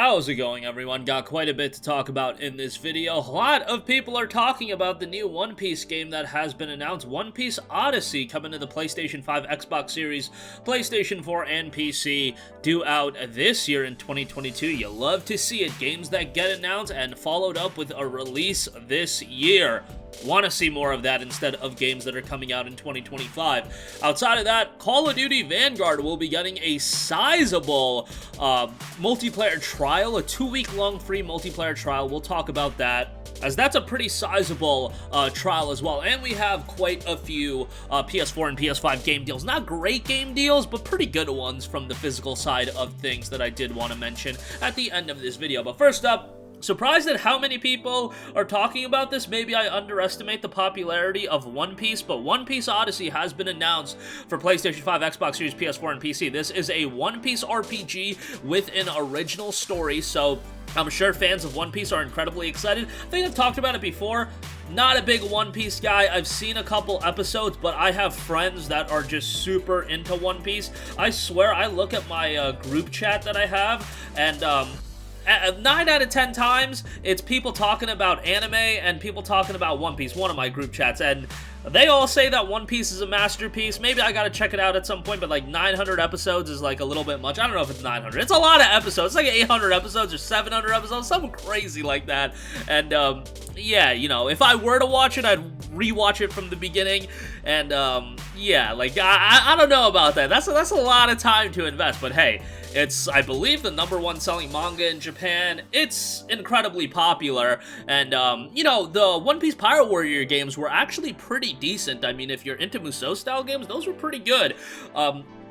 How's it going, everyone? Got quite a bit to talk about in this video. A lot of people are talking about the new One Piece game that has been announced, One Piece Odyssey, coming to the PlayStation 5, Xbox Series, PlayStation 4, and PC, due out this year in 2022. You love to see it. Games that get announced and followed up with a release this year. Want to see more of that instead of games that are coming out in 2025. Outside of that, Call of Duty Vanguard will be getting a sizable multiplayer trial, a 2-week-long free multiplayer trial. We'll talk about that, as that's a pretty sizable trial as well. And we have quite a few PS4 and PS5 game deals. Not great game deals, but pretty good ones from the physical side of things that I did want to mention at the end of this video. But first up, surprised at how many people are talking about this. Maybe I underestimate the popularity of One Piece, but One Piece Odyssey has been announced for PlayStation 5, Xbox Series, PS4, and PC. This is a One Piece RPG with an original story, so I'm sure fans of One Piece are incredibly excited. I think I've talked about it before. Not a big One Piece guy. I've seen a couple episodes, but I have friends that are just super into One Piece. I swear, I look at my group chat that I have, and 9 out of 10 times, it's people talking about anime and people talking about One Piece, one of my group chats, and they all say that One Piece is a masterpiece. Maybe I gotta check it out at some point, but like 900 episodes is like a little bit much. I don't know if it's 900. It's a lot of episodes. It's like 800 episodes or 700 episodes, something crazy like that. And yeah, you know, if I were to watch it, I'd rewatch it from the beginning. And yeah, like I don't know about that. That's a lot of time to invest, but hey, it's, I believe, the #1 selling manga in Japan. It's incredibly popular, and, you know, the One Piece Pirate Warrior games were actually pretty decent. I mean, if you're into Musou-style games, those were pretty good.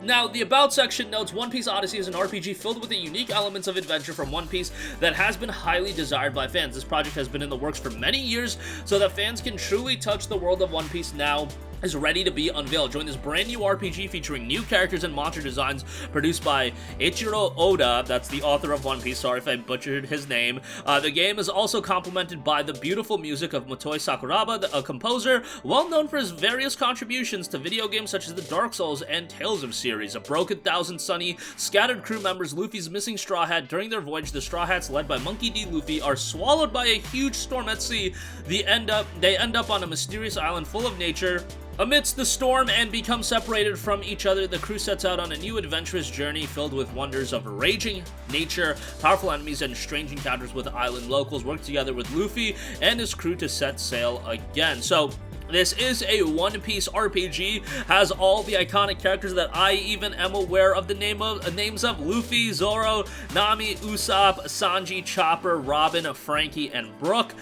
Now, the About section notes, One Piece Odyssey is an RPG filled with the unique elements of adventure from One Piece that has been highly desired by fans. This project has been in the works for many years, so that fans can truly touch the world of One Piece now is ready to be unveiled. Join this brand new RPG featuring new characters and monster designs produced by Eiichiro Oda, that's the author of One Piece, sorry if I butchered his name. The game is also complemented by the beautiful music of Motoi Sakuraba, a composer well known for his various contributions to video games such as the Dark Souls and Tales of series. A broken Thousand Sunny, scattered crew members, Luffy's missing Straw Hat. During their voyage, the Straw Hats, led by Monkey D. Luffy, are swallowed by a huge storm at sea. They end up on a mysterious island full of nature. Amidst the storm and become separated from each other, the crew sets out on a new adventurous journey filled with wonders of raging nature, powerful enemies, and strange encounters with island locals. Work together with Luffy and his crew to set sail again. So, this is a One Piece RPG, has all the iconic characters that I even am aware of the names of: Luffy, Zoro, Nami, Usopp, Sanji, Chopper, Robin, Frankie, and Brook.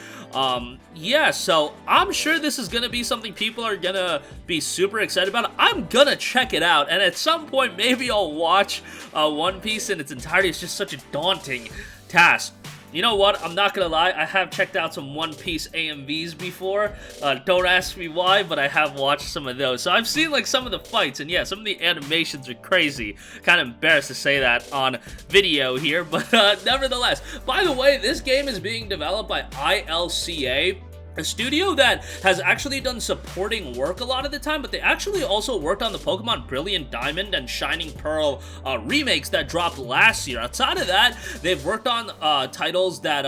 Yeah, so I'm sure this is gonna be something people are gonna be super excited about. I'm gonna check it out, and at some point maybe I'll watch One Piece in its entirety. It's just such a daunting task. You know what? I'm not gonna lie, I have checked out some One Piece AMVs before. Don't ask me why, but I have watched some of those. So I've seen like some of the fights, and yeah, some of the animations are crazy. Kind of embarrassed to say that on video here, but nevertheless. By the way, this game is being developed by ILCA, a studio that has actually done supporting work a lot of the time, but they actually also worked on the Pokemon Brilliant Diamond and Shining Pearl remakes that dropped last year. Outside of that, they've worked on titles that,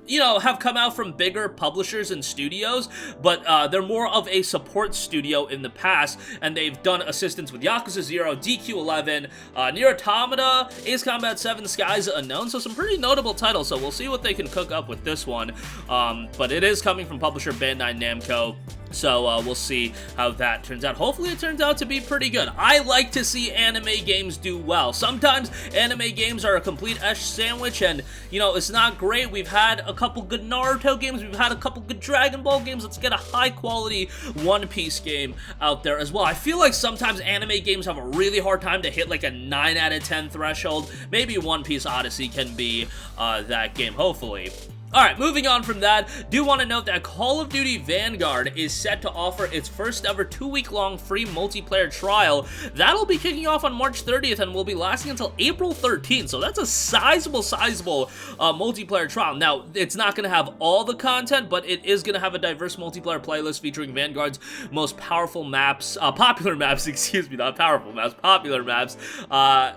you know, have come out from bigger publishers and studios, but they're more of a support studio in the past, and they've done assistance with Yakuza 0, DQ11, Nier Automata, Ace Combat 7, Skies Unknown, so some pretty notable titles, so we'll see what they can cook up with this one, but it is coming from publisher Bandai Namco. So we'll see how that turns out. Hopefully it turns out to be pretty good. I like to see anime games do well. Sometimes anime games are a complete sandwich, and, you know, it's not great. We've had a couple good Naruto games. We've had a couple good Dragon Ball games. Let's get a high-quality One Piece game out there as well. I feel like sometimes anime games have a really hard time to hit like a 9 out of 10 threshold. Maybe One Piece Odyssey can be that game, hopefully. Alright, moving on from that, do want to note that Call of Duty Vanguard is set to offer its first ever 2-week-long free multiplayer trial. That'll be kicking off on March 30th and will be lasting until April 13th, so that's a sizable multiplayer trial. Now, it's not going to have all the content, but it is going to have a diverse multiplayer playlist featuring Vanguard's most powerful maps, popular maps, excuse me, not powerful maps, popular maps,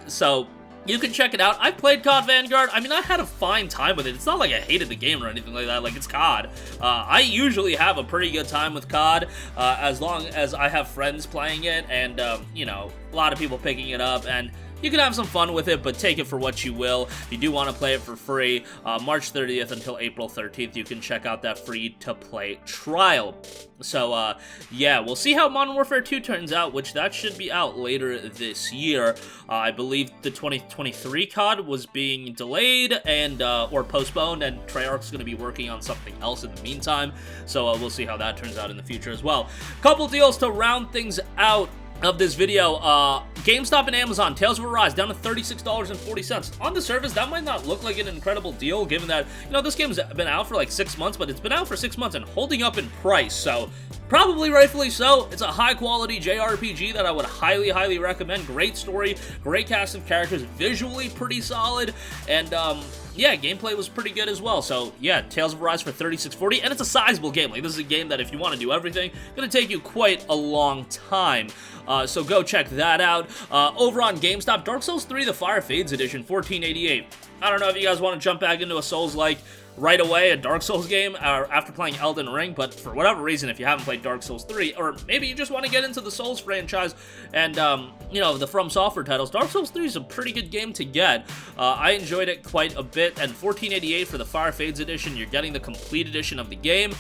so You can check it out. I played COD Vanguard. I mean, I had a fine time with it. It's not like I hated the game or anything like that. Like, it's COD. I usually have a pretty good time with COD, as long as I have friends playing it and, you know, a lot of people picking it up, and you can have some fun with it, but take it for what you will. If you do want to play it for free, March 30th until April 13th, you can check out that free-to-play trial. So, yeah, we'll see how Modern Warfare 2 turns out, which that should be out later this year. I believe the 2023 COD was being delayed and or postponed, and Treyarch's going to be working on something else in the meantime. So, we'll see how that turns out in the future as well. Couple deals to round things out of this video. GameStop and Amazon, Tales of Arise down to $36.40. On the surface, that might not look like an incredible deal, given that, you know, this game's been out for like 6 months, but it's been out for 6 months and holding up in price, so probably rightfully so. It's a high-quality JRPG that I would highly, highly recommend. Great story, great cast of characters, visually pretty solid, and, yeah, gameplay was pretty good as well. So, yeah, Tales of Arise for $36.40, and it's a sizable game. Like, this is a game that if you want to do everything, it's going to take you quite a long time. So go check that out. Over on GameStop, Dark Souls 3, the Fire Fades Edition, $14.88. I don't know if you guys want to jump back into a Souls-like right away, a Dark Souls game, after playing Elden Ring, but for whatever reason, if you haven't played Dark Souls 3, or maybe you just want to get into the Souls franchise and, you know, the From Software titles, Dark Souls 3 is a pretty good game to get. I enjoyed it quite a bit, and $14.88 for the Fire Fades Edition. You're getting the complete edition of the game.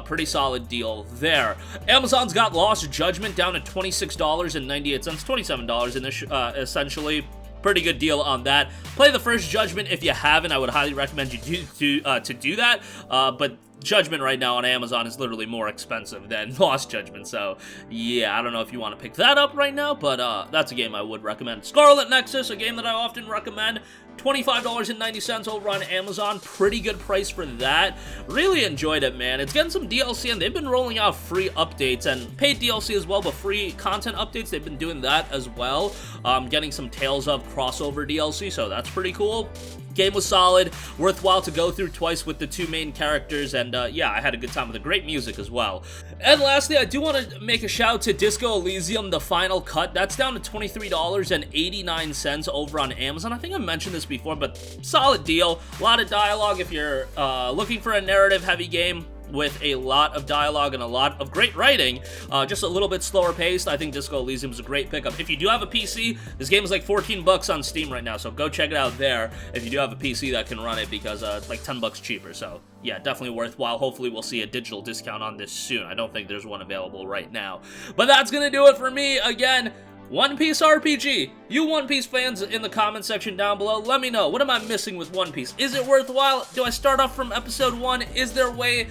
Pretty solid deal there. Amazon's got Lost Judgment down to $26.98, $27 in this, essentially. Pretty good deal on that. Play the first Judgment if you haven't. I would highly recommend you to do that. But Judgment right now on Amazon is literally more expensive than Lost Judgment, so yeah, I don't know if you want to pick that up right now, but that's a game I would recommend. Scarlet Nexus, a game that I often recommend, $25.90 over on Amazon. Pretty good price for that. Really enjoyed it, man. It's getting some DLC, and they've been rolling out free updates and paid DLC as well, but free content updates, they've been doing that as well. Getting some Tales of crossover DLC, so that's pretty cool. Game was solid, worthwhile to go through twice with the two main characters, and yeah, I had a good time with the great music as well. And lastly, I do want to make a shout to Disco Elysium, the final cut. That's down to $23.89 over on Amazon. I think I mentioned this before, but solid deal. A lot of dialogue if you're looking for a narrative-heavy game with a lot of dialogue and a lot of great writing, just a little bit slower paced. I think Disco Elysium is a great pickup. If you do have a PC, this game is like 14 bucks on Steam right now, so go check it out there if you do have a PC that can run it, because it's like 10 bucks cheaper, so yeah, definitely worthwhile. Hopefully we'll see a digital discount on this soon. I don't think there's one available right now. But that's gonna do it for me. Again, One Piece RPG. You One Piece fans in the comment section down below, let me know. What am I missing with One Piece? Is it worthwhile? Do I start off from episode 1? Is there a way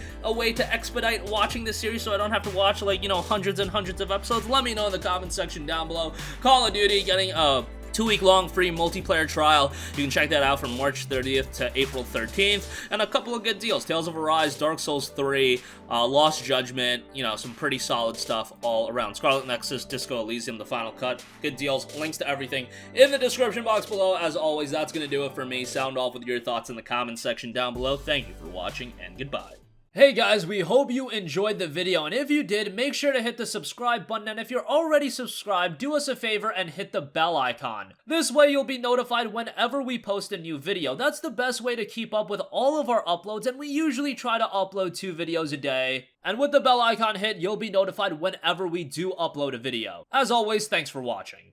to expedite watching this series so I don't have to watch, like, you know, hundreds and hundreds of episodes? Let me know in the comment section down below. Call of Duty getting a 2-week-long free multiplayer trial. You can check that out from March 30th to April 13th. And a couple of good deals. Tales of Arise, Dark Souls 3, Lost Judgment, you know, some pretty solid stuff all around. Scarlet Nexus, Disco Elysium, the final cut. Good deals. Links to everything in the description box below. As always, that's going to do it for me. Sound off with your thoughts in the comment section down below. Thank you for watching, and goodbye. Hey guys, we hope you enjoyed the video, and if you did, make sure to hit the subscribe button, and if you're already subscribed, do us a favor and hit the bell icon. This way you'll be notified whenever we post a new video. That's the best way to keep up with all of our uploads, and we usually try to upload 2 videos a day. And with the bell icon hit, you'll be notified whenever we do upload a video. As always, thanks for watching.